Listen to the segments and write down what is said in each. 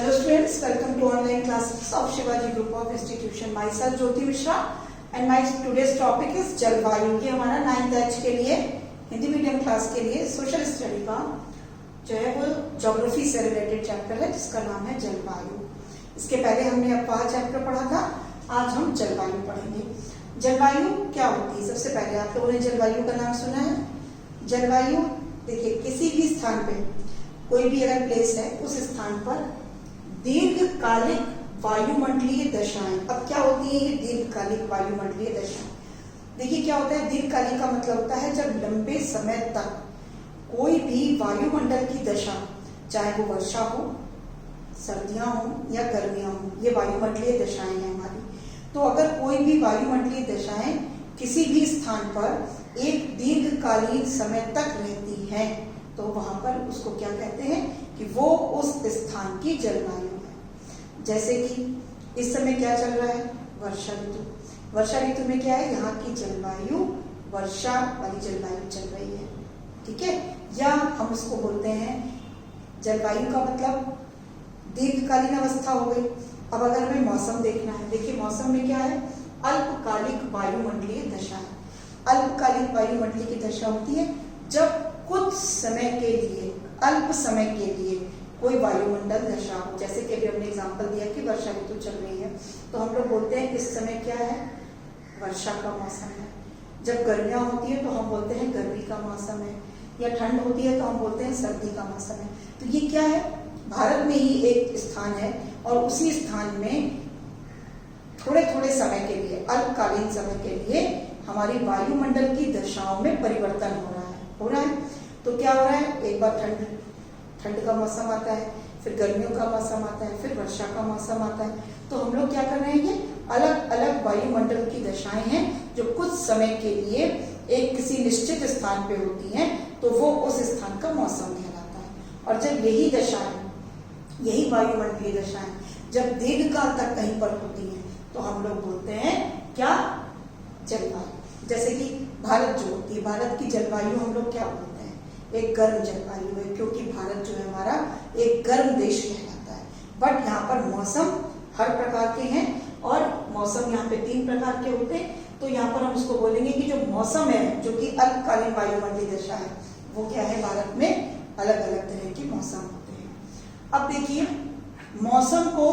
Hello students, welcome to online classes of Shivaji Group of Institution. Myself Jyoti Mishra and my today's topic is जलवायु। ये हमारा 9th batch के लिए Hindi medium class के लिए social study का जो है वो ज्योग्राफी से रिलेटेड चैप्टर है जिसका नाम है जलवायु। इसके पहले हमने अफवाह चैप्टर पढ़ा था, आज हम जलवायु पढ़ेंगे। जलवायु क्या होती है? सबसे पहले आप लोगों ने जलवायु का नाम सुना है। जलवायु देखिए, किसी भी स्थान पे कोई भी अगर प्लेस है उस स्थान पर दीर्घकालिक वायुमंडलीय दशाएं। अब क्या होती है ये दीर्घकालिक वायुमंडलीय दशाएं? देखिए क्या होता है, दीर्घकालिक का मतलब होता है जब लंबे समय तक कोई भी वायुमंडल की दशा, चाहे वो वर्षा हो, सर्दियां हो या गर्मियां हो, ये वायुमंडलीय दशाएं हैं हमारी। तो अगर कोई भी वायुमंडलीय दशाएं किसी भी स्थान पर एक दीर्घकालीन समय तक रहती है तो वहां पर उसको क्या कहते हैं कि वो उस स्थान की जलवायु है। जैसे कि इस समय क्या चल रहा है, वर्षा ऋतु। वर्षा ऋतु में क्या है, यहाँ की जलवायु वर्षा वाली जलवायु चल रही है, ठीक है। या हम उसको बोलते हैं जलवायु का मतलब दीर्घकालीन अवस्था हो गई। अब अगर हमें मौसम देखना है, देखिए मौसम में क्या है, अल्पकालिक वायुमंडलीय दशा है। अल्पकालिक वायुमंडलीय की दशा होती है जब कुछ समय के लिए, अल्प समय के लिए कोई वायुमंडल दशा हो। जैसे कि अभी हमने एग्जांपल दिया कि वर्षा ऋतु चल रही है तो हम लोग बोलते हैं इस समय क्या है, वर्षा का मौसम है। जब गर्मियां होती है तो हम बोलते हैं गर्मी का मौसम है, या ठंड होती है तो हम बोलते हैं सर्दी का मौसम है। तो ये क्या है, भारत में ही एक स्थान है और उसी स्थान में थोड़े थोड़े समय के लिए, अल्पकालीन समय के लिए हमारी वायुमंडल की दशाओं में परिवर्तन हो रहा है। तो क्या हो रहा है, एक बार ठंड का मौसम आता है, फिर गर्मियों का मौसम आता है, फिर वर्षा का मौसम आता है। तो हम लोग क्या कर रहे हैं, ये अलग अलग वायुमंडल की दशाएं हैं जो कुछ समय के लिए एक किसी निश्चित स्थान पे होती हैं, तो वो उस स्थान का मौसम कहलाता है। और जब यही दशाएं, यही वायुमंडलीय दशाएं जब दीर्घकाल तक कहीं पर होती हैं तो हम लोग बोलते हैं क्या, जलवायु। जैसे कि भारत जो होती है, भारत की जलवायु हम लोग क्या बोलते हैं, एक गर्म जलवायु है, क्योंकि भारत जो है हमारा एक गर्म देश कहलाता है। बट यहाँ पर मौसम हर प्रकार के हैं और मौसम यहाँ पे 3 प्रकार के होते हैं। तो यहाँ पर हम उसको बोलेंगे कि जो मौसम है, जो कि अल्पकालीन वायुमंडलीय दशा है, वो क्या है, भारत में अलग अलग तरह के मौसम होते हैं। अब देखिए, मौसम को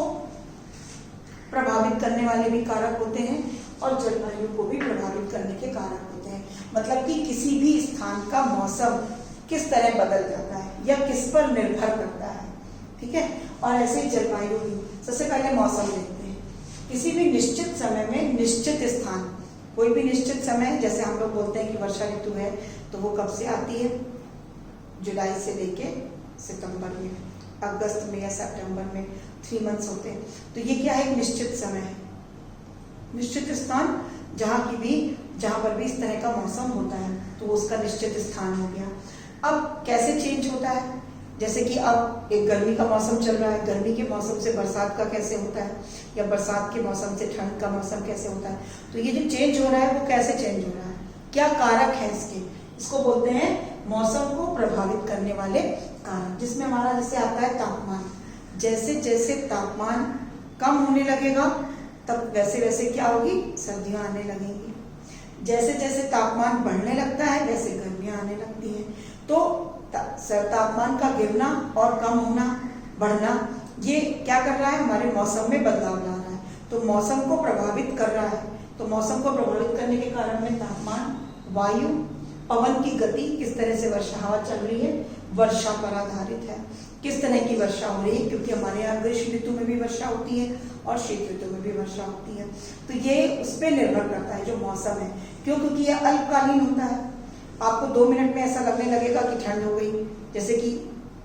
प्रभावित करने वाले भी कारक होते हैं और जलवायु को भी प्रभावित करने के कारक होते हैं। मतलब कि किसी भी स्थान का मौसम किस तरह बदल जाता है या किस पर निर्भर करता है, ठीक है। और ऐसे ही जलवायु भी। सबसे पहले मौसम देखते हैं। किसी भी निश्चित समय में निश्चित स्थान, कोई भी निश्चित समय, जैसे हम लोग बोलते हैं कि वर्षा ऋतु है तो वो कब से आती है, जुलाई से लेके सितंबर में, अगस्त में या सितंबर में, 3 मंथ्स होते हैं। तो ये क्या है, एक निश्चित समय है, निश्चित स्थान, जहाँ पर भी इस तरह का मौसम होता है तो उसका निश्चित स्थान हो गया। अब कैसे चेंज होता है, जैसे कि अब एक गर्मी का मौसम चल रहा है, गर्मी के मौसम से बरसात का कैसे होता है, या बरसात के मौसम से ठंड का मौसम कैसे होता है। तो ये जो चेंज हो रहा है वो कैसे चेंज हो रहा है, क्या कारक है इसके, इसको बोलते हैं मौसम को प्रभावित करने वाले कारक। जिसमें हमारा जैसे आता है तापमान। जैसे जैसे तापमान कम होने लगेगा तब वैसे वैसे क्या होगी, सर्दियां आने लगेंगी। जैसे जैसे तापमान बढ़ने लगता है वैसे गर्मियां आने लगती हैं। तो तापमान का गिरना और कम होना, बढ़ना, ये क्या कर रहा है, हमारे मौसम में बदलाव ला रहा है। तो मौसम को प्रभावित कर रहा है। तो मौसम को प्रभावित करने के कारण में तापमान, वायु, पवन की गति, किस तरह से वर्षा हवा चल रही है, वर्षा पर आधारित है। किस तरह की वर्षा हो रही है, क्योंकि हमारे यहाँ ग्रीष्म ऋतु में भी वर्षा होती है और शीत ऋतु में भी वर्षा होती है। तो ये उस पर निर्भर करता है जो मौसम है। क्यों, क्योंकि यह अल्पकालीन होता है। आपको 2 मिनट में ऐसा लगने लगेगा कि ठंड हो गई। जैसे कि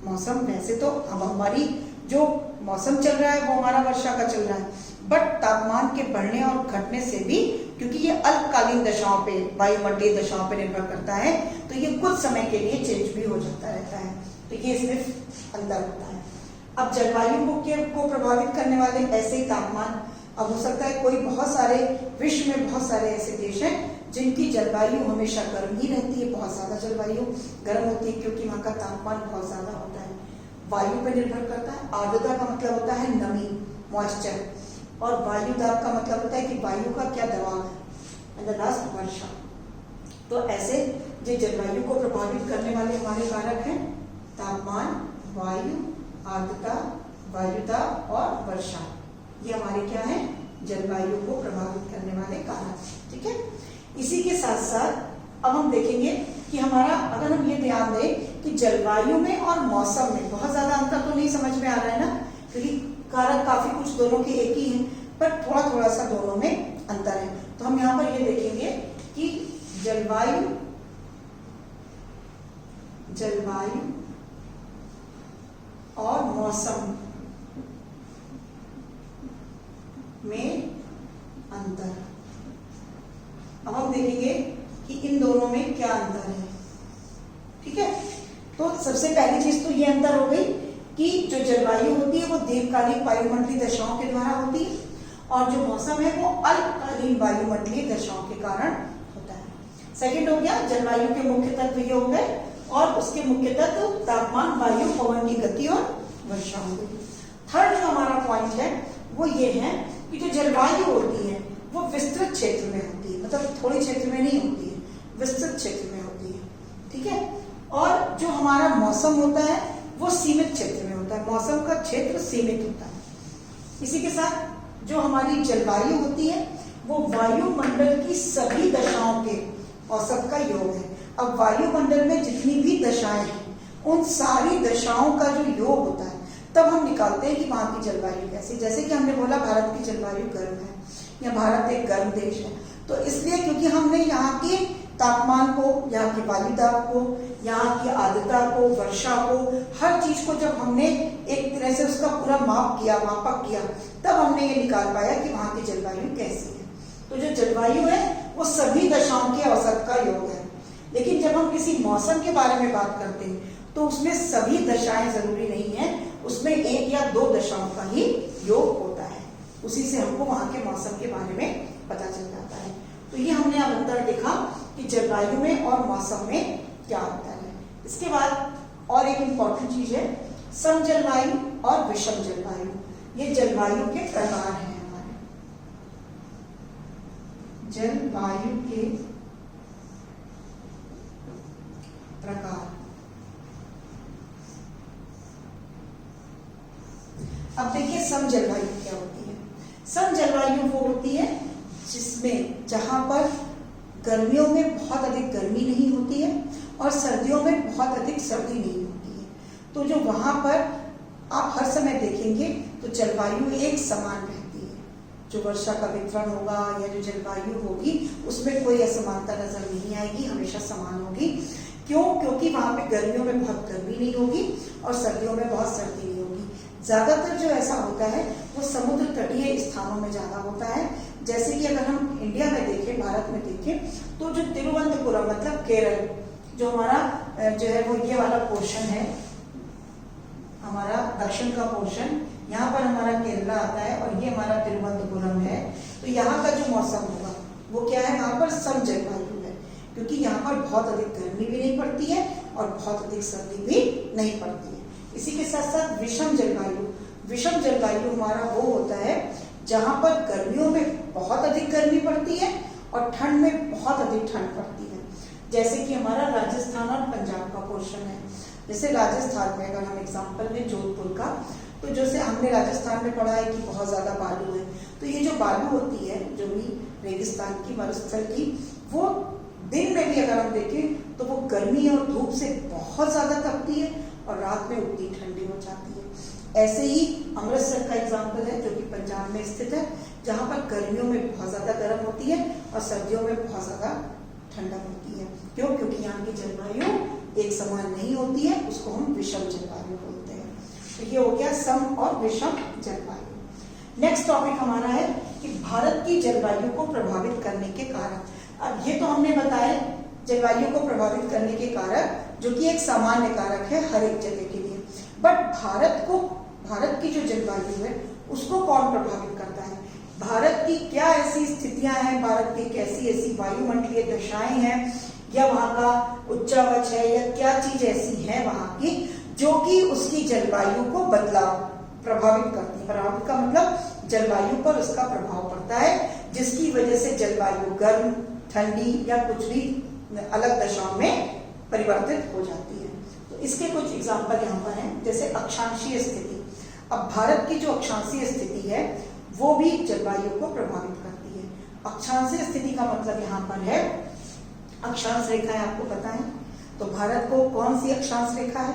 मौसम, वैसे तो अब हमारी जो मौसम चल रहा है वो हमारा वर्षा का चल रहा है, बट तापमान के बढ़ने और घटने से भी, क्योंकि ये अल्पकालीन दशाओं पे, वायुमंडलीय दशाओं पे निर्भर करता है, तो ये कुछ समय के लिए चेंज भी हो जाता रहता है। तो ये सिर्फ अंदर होता है। अब जलवायु को प्रभावित करने वाले ऐसे ही तापमान, अब हो सकता है कोई बहुत सारे, विश्व में बहुत सारे ऐसे देश हैं जिनकी जलवायु हमेशा गर्म ही रहती है, बहुत ज्यादा जलवायु गर्म होती है क्योंकि वहाँ का तापमान बहुत ज्यादा होता है। वायु पर निर्भर करता है। आर्द्रता का मतलब होता है नमी, मॉइस्चर, और वायु दाब का मतलब होता है कि वायु का क्या दबाव है, एंड द लास्ट वर्षा। तो ऐसे जो जलवायु को प्रभावित करने वाले हमारे कारक हैं तापमान, वायु, आर्द्रता, वायु दाब और वर्षा। ये हमारे क्या है, जलवायु को प्रभावित करने वाले कारक। ठीक है, इसी के साथ साथ अब हम देखेंगे कि हमारा, अगर हम ये ध्यान दें कि जलवायु में और मौसम में बहुत ज्यादा अंतर तो नहीं समझ में आ रहा है ना, क्योंकि कारक काफी कुछ दोनों के एक ही हैं, पर थोड़ा थोड़ा सा दोनों में अंतर है। तो हम यहाँ पर ये देखेंगे कि जलवायु और मौसम में अंतर। अब हम देखेंगे कि इन दोनों में क्या अंतर है। ठीक है, तो सबसे पहली चीज तो ये अंतर हो गई कि जो जलवायु होती है वो दीर्घकालिक वायुमंडलीय दशाओं के द्वारा होती है, और जो मौसम है वो अल्पकालीन वायुमंडलीय दशाओं के कारण होता है। सेकंड हो गया, जलवायु के मुख्य तत्व ये हो गए, और उसके मुख्य तत्व तापमान, वायु, पवन की गति और वर्षा हो गई। थर्ड जो हमारा पॉइंट है वो ये है कि जो जलवायु होती है वो विस्तृत क्षेत्र में होती है, मतलब थोड़े क्षेत्र में नहीं होती है, विस्तृत क्षेत्र में होती है। ठीक है, और जो हमारा मौसम होता है वो सीमित क्षेत्र में होता है, मौसम का क्षेत्र सीमित होता है। इसी के साथ जो हमारी जलवायु होती है वो वायुमंडल की सभी दशाओं के औसत का योग है। अब वायुमंडल में जितनी भी दशाएं हैं उन सारी दशाओं का जो योग होता है, तब हम निकालते हैं कि वहां की जलवायु कैसी। जैसे कि हमने बोला भारत की जलवायु गर्म है, या भारत एक गर्म देश है, तो इसलिए क्योंकि हमने यहाँ के तापमान को, यहाँ के वायु दाब को, यहाँ की आर्द्रता को, वर्षा को, हर चीज को जब हमने एक तरह से उसका पूरा मापक किया, तब हमने ये निकाल पाया कि वहां की जलवायु कैसी है। तो जो जलवायु है वो सभी दशाओं के औसत का योग है। लेकिन जब हम किसी मौसम के बारे में बात करते हैं तो उसमें सभी दशाएं जरूरी नहीं है, उसमें एक या दो दशाओं का ही योग होता है। उसी से हमको वहां के मौसम के बारे में पता चल जाता है। तो ये हमने अब अंतर देखा कि जलवायु में और मौसम में क्या अंतर है। इसके बाद और एक इम्पॉर्टेंट चीज है सम जलवायु और विषम जलवायु। ये जलवायु के प्रकार हैं हमारे, जलवायु के प्रकार। अब देखिए सम जलवायु क्या होती है। सम जलवायु वो होती है जिसमें जहां पर गर्मियों में बहुत अधिक गर्मी नहीं होती है और सर्दियों में बहुत अधिक सर्दी नहीं होती है। तो जो वहां पर आप हर समय देखेंगे तो जलवायु एक समान रहती है। जो वर्षा का वितरण होगा या जो जलवायु होगी उसमें कोई असमानता नजर नहीं आएगी, हमेशा समान होगी। क्यों? क्योंकि वहां पे गर्मियों में बहुत गर्मी नहीं होगी और सर्दियों में बहुत सर्दी नहीं होगी। ज्यादातर जो ऐसा होता है वो समुद्र तटीय स्थानों में ज्यादा होता है। जैसे कि अगर हम इंडिया में देखें, भारत में देखें, तो जो तिरुवनंतपुरम मतलब केरल, जो हमारा जो है वो ये वाला पोर्शन है, हमारा दक्षिण का पोर्शन, यहाँ पर हमारा केरला आता है और ये हमारा तिरुवनंतपुरम है। तो यहाँ का जो मौसम होगा वो क्या है, वहां पर सम जलवायु है, क्योंकि यहाँ पर बहुत अधिक गर्मी भी नहीं पड़ती है और बहुत अधिक सर्दी भी नहीं पड़ती है। इसी के साथ साथ विषम जलवायु, विषम जलवायु हमारा वो होता है जहां पर गर्मियों में बहुत अधिक गर्मी पड़ती है और ठंड में बहुत अधिक ठंड पड़ती है। जैसे कि हमारा राजस्थान और पंजाब का पोर्शन है। जैसे राजस्थान में अगर हम एग्जांपल लें जोधपुर का, तो जैसे हमने राजस्थान में पढ़ा है कि बहुत ज्यादा बालू है, तो ये जो बालू होती है, जो भी रेगिस्तान की, मरुस्थल की, वो दिन में भी अगर हम देखें तो वो गर्मी और धूप से बहुत ज्यादा तपती है और रात में उतनी ठंडी हो जाती है। ऐसे ही अमृतसर का एग्जाम्पल है जो कि पंजाब में स्थित है, जहां पर गर्मियों में बहुत ज्यादा गर्म होती है और सर्दियों में बहुत ज्यादा ठंडक होती है। क्यों? क्योंकि यहाँ की जलवायु एक समान नहीं होती है, उसको हम विषम जलवायु बोलते हैं। तो ये हो गया सम और विषम जलवायु। नेक्स्ट टॉपिक हमारा है कि भारत की जलवायु को प्रभावित करने के कारण। अब ये तो हमने बताया जलवायु को प्रभावित करने के कारक, जो कि एक सामान्य कारक है हर एक जगह के लिए, बट भारत की जो जलवायु है उसको कौन प्रभावित करता है? भारत की क्या ऐसी स्थितियां हैं, भारत की कैसी ऐसी वायुमंडलीय दशाएं हैं, या वहां का उच्चावच है, या क्या चीज ऐसी है वहां की जो कि उसकी जलवायु को प्रभावित करती है। प्रभावित का मतलब जलवायु पर उसका प्रभाव पड़ता है, जिसकी वजह से जलवायु गर्म, ठंडी या कुछ भी अलग दशाओं में परिवर्तित हो जाती है। तो इसके कुछ एग्जाम्पल यहाँ पर हैं, जैसे अक्षांशीय स्थिति। अब भारत की जो अक्षांशीय स्थिति है वो भी जलवायु को प्रभावित करती है। अक्षांशीय स्थिति का मतलब यहाँ पर है, अक्षांश रेखाएं आपको पता है, तो भारत को कौन सी अक्षांश रेखा है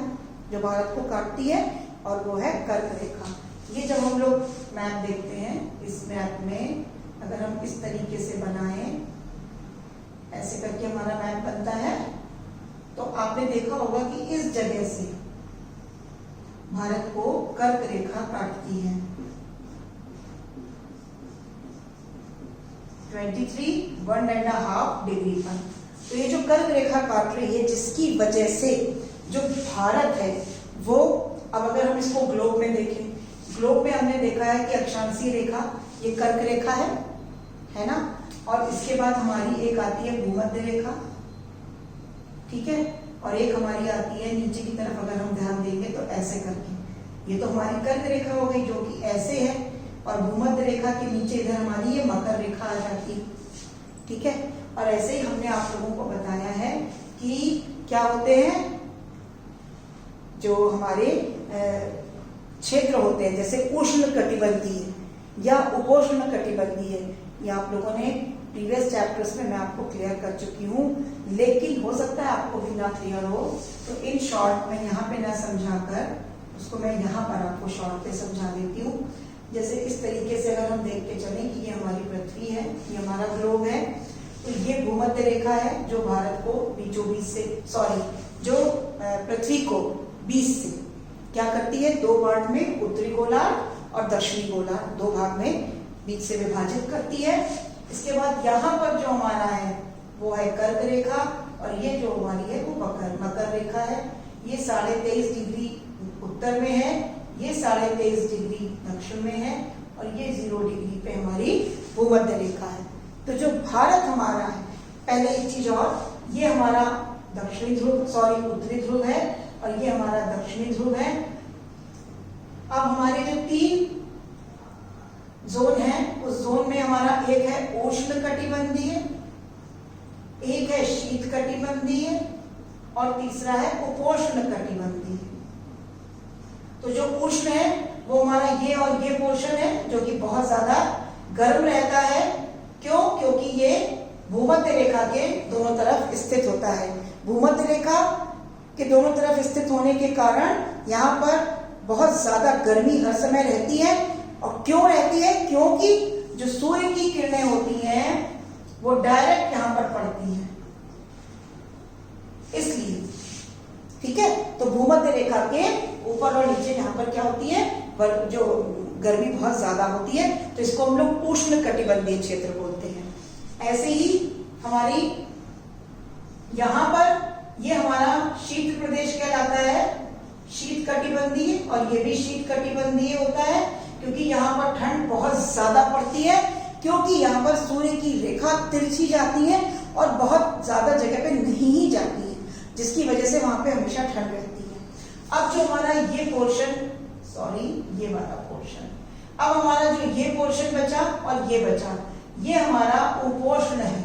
जो भारत को काटती है, और वो है कर्क रेखा। ये जब हम लोग मैप देखते हैं, इस मैप में अगर हम इस तरीके से बनाएं, ऐसे करके हमारा मैप बनता है, तो आपने देखा होगा कि इस जगह से भारत को कर्क रेखा काटती है 1.5 डिग्री पर। तो ये जो कर्क रेखा काट रही है, जिसकी वजह से जो भारत है वो, अब अगर हम इसको ग्लोब में देखें, ग्लोब में हमने देखा है कि अक्षांशीय रेखा ये कर्क रेखा है ना, और इसके बाद हमारी एक आती है भूमध्य रेखा, ठीक है, और एक हमारी आती है नीचे की तरफ, अगर हम ध्यान देंगे तो ऐसे करके, ये तो हमारी कर्क रेखा हो गई जो कि ऐसे है, और भूमध्य रेखा के नीचे इधर हमारी ये मकर रेखा आ जाती है, ठीक है। और ऐसे ही हमने आप लोगों को बताया है कि क्या होते हैं जो हमारे क्षेत्र होते हैं, जैसे उष्ण कटिबंधीय या उपोष्ण कटिबंधीय, ये आप लोगों ने प्रीवियस चैप्टर्स में मैं आपको क्लियर कर चुकी हूँ, लेकिन हो सकता है आपको भी ना क्लियर हो, तो इन शॉर्ट में यहाँ पे ना समझाकर उसको मैं यहाँ पर आपको शॉर्ट पे समझा देती हूँ। जैसे इस तरीके से अगर हम देख के चलें कि ये हमारी पृथ्वी है, ये हमारा ग्लोब है, तो ये भूमध्य रेखा है जो भारत को बीचों बीच से, जो पृथ्वी को बीच से क्या करती है, दो पार्ट में, उत्तरी गोलार्ध और दक्षिणी गोलार्ध, दो भाग में बीच से विभाजित करती है। इसके बाद यहाँ पर जो हमारा है वो है कर्क रेखा, और ये जो हमारी है वो मकर रेखा है। ये 23.5 डिग्री उत्तर में है, ये 23.5 डिग्री दक्षिण में है, और ये 0 डिग्री पे हमारी भूमध्य रेखा है। तो जो भारत हमारा है, पहले एक चीज और, ये हमारा उत्तरी ध्रुव है, और ये हमारा दक्षिणी ध्रुव है। अब हमारे जो 3 जोन है, उस जोन में हमारा एक है उष्ण कटिबंधीय, एक है शीत कटिबंधीय, और तीसरा है उपोष्ण कटिबंधीय। तो जो उष्ण है वो हमारा ये और ये पोर्शन है, जो कि बहुत ज्यादा गर्म रहता है। क्यों? क्योंकि ये भूमध्य रेखा के दोनों तरफ स्थित होता है। भूमध्य रेखा के दोनों तरफ स्थित होने के कारण यहाँ पर बहुत ज्यादा गर्मी हर समय रहती है। और क्यों रहती है? क्योंकि जो सूर्य की किरणें होती हैं वो डायरेक्ट यहाँ पर पड़ती हैं, इसलिए, ठीक है। तो भूमध्य रेखा के ऊपर और नीचे यहाँ पर क्या होती है, जो गर्मी बहुत ज्यादा होती है, तो इसको हम लोग उष्ण कटिबंधीय क्षेत्र बोलते हैं। ऐसे ही हमारी यहाँ पर ये हमारा शीत प्रदेश कहलाता है, शीत कटिबंधीय, और ये भी शीत कटिबंधीय होता है, क्योंकि यहाँ पर ठंड बहुत ज्यादा पड़ती है, क्योंकि यहाँ पर सूर्य की रेखा तिरछी जाती है और बहुत ज्यादा जगह पे नहीं ही जाती है, जिसकी वजह से वहां पे हमेशा ठंड रहती है। अब जो हमारा ये पोर्शन, ये वाला पोर्शन, अब हमारा जो ये पोर्शन बचा और ये बचा, ये हमारा उपोष्ण है,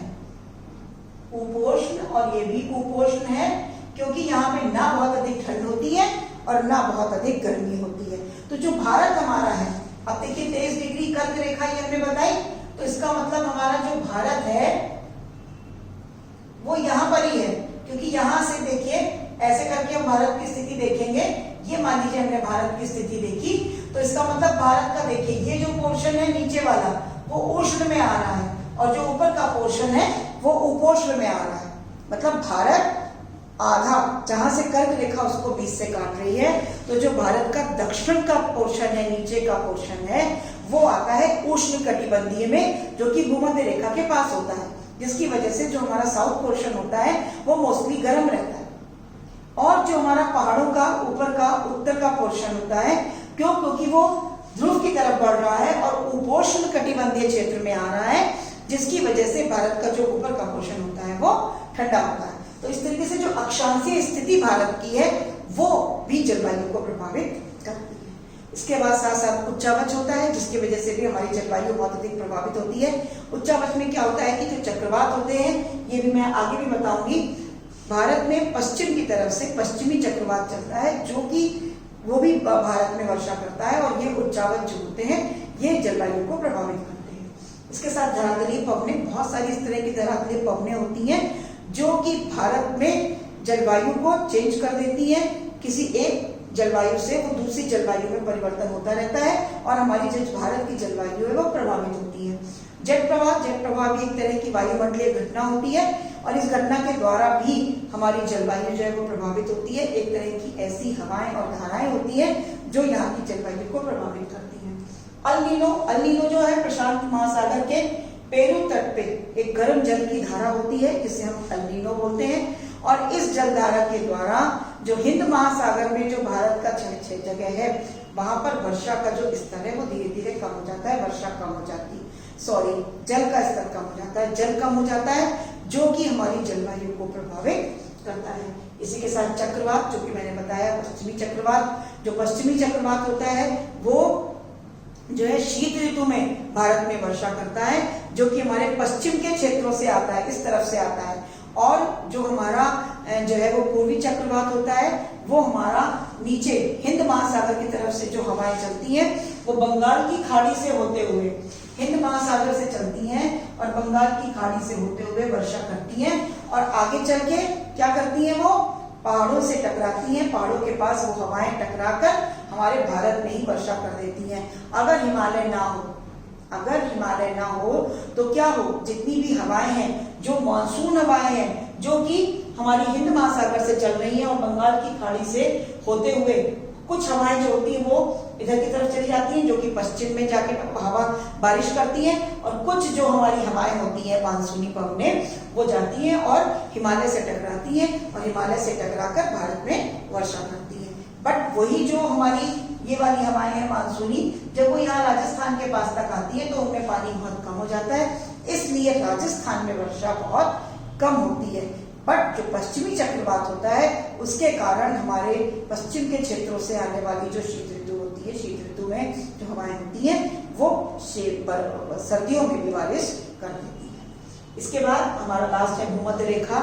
उपोष्ण, और ये भी उपोष्ण है, क्योंकि यहाँ पे ना बहुत अधिक ठंड होती है और ना बहुत अधिक गर्मी होती है। तो जो भारत हमारा है, अब देखिए 23 डिग्री कर्क रेखा ये हमने बताई, तो इसका मतलब हमारा जो भारत है वो यहाँ पर ही है, क्योंकि यहाँ से देखिए ऐसे करके हम भारत की स्थिति देखेंगे। ये मान लीजिए हमने भारत की स्थिति देखी, तो इसका मतलब भारत का देखिए ये जो पोर्शन है नीचे वाला वो उष्ण में आ रहा है, और जो ऊपर का पोर्शन है वो उपोष्ण में आ रहा है। मतलब भारत आधा, जहां से कर्क रेखा उसको बीच से काट रही है, तो जो भारत का दक्षिण का पोर्शन है, नीचे का पोर्शन है, वो आता है उष्ण कटिबंधीय में, जो कि भूमध्य रेखा के पास होता है, जिसकी वजह से जो हमारा साउथ पोर्शन होता है वो मोस्टली गर्म रहता है। और जो हमारा पहाड़ों का ऊपर का उत्तर का पोर्शन होता है, क्यों? क्योंकि वो ध्रुव की तरफ बढ़ रहा है और उपोष्ण कटिबंधीय क्षेत्र में आ रहा है, जिसकी वजह से भारत का जो ऊपर का पोर्शन होता है वो ठंडा होता है। तो इस तरीके से जो अक्षांशीय स्थिति भारत की है वो भी जलवायु को प्रभावित करती है। इसके बाद साथ साथ उच्चावच होता है, जिसकी वजह से भी हमारी जलवायु बहुत अधिक प्रभावित होती है। उच्चावच में क्या होता है कि जो चक्रवात होते हैं, ये भी मैं आगे भी बताऊंगी, भारत में पश्चिम की तरफ से पश्चिमी चक्रवात चलता है, जो कि वो भी भारत में वर्षा करता है, और ये उच्चावच जो होते हैं ये जलवायु को प्रभावित करते हैं। इसके साथ धरातलीय पवनें, बहुत सारी इस तरह की धरातलीय पवनें होती हैं जो कि भारत में जलवायु को चेंज कर देती है। किसी एक जलवायु से वो दूसरी जलवायु में परिवर्तन होता रहता है और हमारी जो भारत की जलवायु है वो प्रभावित होती है। जेट प्रवाह भी एक तरह की वायुमंडलीय घटना होती है और इस घटना के द्वारा भी हमारी जलवायु जो है वो प्रभावित होती है। एक तरह की ऐसी हवाएं और धाराएं होती है जो यहाँ की जलवायु को प्रभावित करती हैं। अल नीनो जो है प्रशांत महासागर के पेरू तट पे एक गर्म जल की धारा होती है, जिसे हम अल नीनो बोलते हैं, और इस जल धारा के द्वारा जो हिंद महासागर में जो भारत का जगह है वहां पर वर्षा का जो स्तर है वो धीरे धीरे कम हो जाता है, वर्षा कम हो जाती है, जल का स्तर कम हो जाता है, जल कम हो जाता है, जो कि हमारी जलवायु को प्रभावित करता है। इसी के साथ चक्रवात, जो कि मैंने बताया पश्चिमी चक्रवात, जो पश्चिमी चक्रवात होता है वो जो है शीत ऋतु में भारत में वर्षा करता है, जो कि हमारे पश्चिम के क्षेत्रों से आता है, इस तरफ से आता है। और जो हमारा जो है वो पूर्वी चक्रवात होता है वो हमारा नीचे हिंद महासागर की तरफ से जो हवाएं चलती हैं वो बंगाल की खाड़ी से होते हुए हिंद महासागर से चलती हैं और बंगाल की खाड़ी से होते हुए वर्षा करती हैं, और आगे चल के क्या करती हैं, वो पहाड़ों से टकराती हैं। पहाड़ों के पास वो हवाएं टकराकर हमारे भारत में ही वर्षा कर देती हैं। अगर हिमालय ना हो तो क्या हो, जितनी भी हवाएं हैं, जो मानसून हवाएं हैं जो कि हमारी हिंद महासागर से चल रही हैं और बंगाल की खाड़ी से होते हुए कुछ हवाएं जो होती हैं वो इधर की तरफ चली जाती हैं, जो कि पश्चिम में जाके हवा बारिश करती हैं, और कुछ जो हमारी हवाएं होती हैं मानसूनी पवनें वो जाती हैं और हिमालय से टकराती हैं और हिमालय से टकराकर भारत में वर्षा करती हैं। बट वही जो हमारी ये वाली हवाएं हैं मानसूनी, जब वो यहाँ राजस्थान के पास तक आती है तो उनमें पानी बहुत कम हो जाता है, इसलिए राजस्थान में वर्षा बहुत कम होती है। बट जो पश्चिमी चक्रवात होता है उसके कारण हमारे पश्चिम के क्षेत्रों से आने वाली जो शीत ऋतु होती है, शीत ऋतु में जो हवाएं होती हैं वो सर्दियों में भी बारिश कर देती है। इसके बाद हमारा लास्ट है भूमध्य रेखा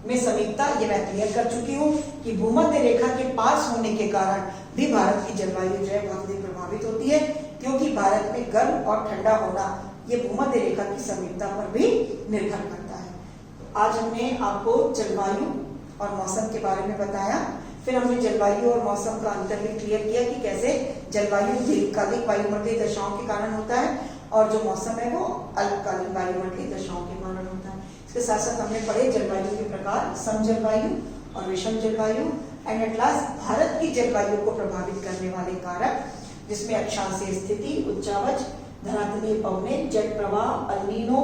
में समीपता। ये मैं क्लियर कर चुकी हूँ कि भूमध्य रेखा के पास होने के कारण भी भारत की जलवायु जो है बहुत अधिक प्रभावित होती है, क्योंकि भारत में गर्म और ठंडा होना ये भूमध्य रेखा की समीपता पर भी निर्भर करता है। आज हमने आपको जलवायु और मौसम के बारे में बताया, फिर हमने जलवायु और मौसम का अंतर भी क्लियर किया कि कैसे जलवायु दीर्घकालिक वायुमंडलीय दशाओं के कारण होता है और जो मौसम है वो अल्पकालीन वायुमंडलीय दशाओं के कारण होता है। इसके साथ साथ हमने पढ़े जलवायु के प्रकार, सम जलवायु और विषम जलवायु, एंड एट लास्ट भारत की जलवायु को प्रभावित करने वाले कारक, जिसमें अक्षांशीय स्थिति, उच्चावच, धरातलीय पवनें, जेट प्रवाह, अल नीनो,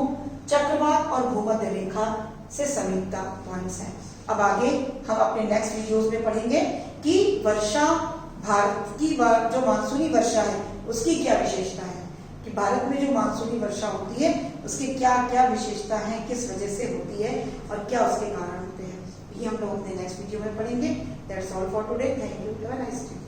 चक्रवात और भूमध्य रेखा से समीपता पॉइंट्स हैं। अब आगे हम अपने नेक्स्ट वीडियोस में पढ़ेंगे कि वर्षा, भारत की जो मानसूनी वर्षा है उसकी क्या विशेषता है, कि भारत में जो मानसूनी वर्षा होती है उसकी क्या क्या विशेषता है, किस वजह से होती है और क्या उसके कारण होते हैं, ये हम लोग अपने नेक्स्ट वीडियो में पढ़ेंगे। That's all for today. Thank you. Have a nice day.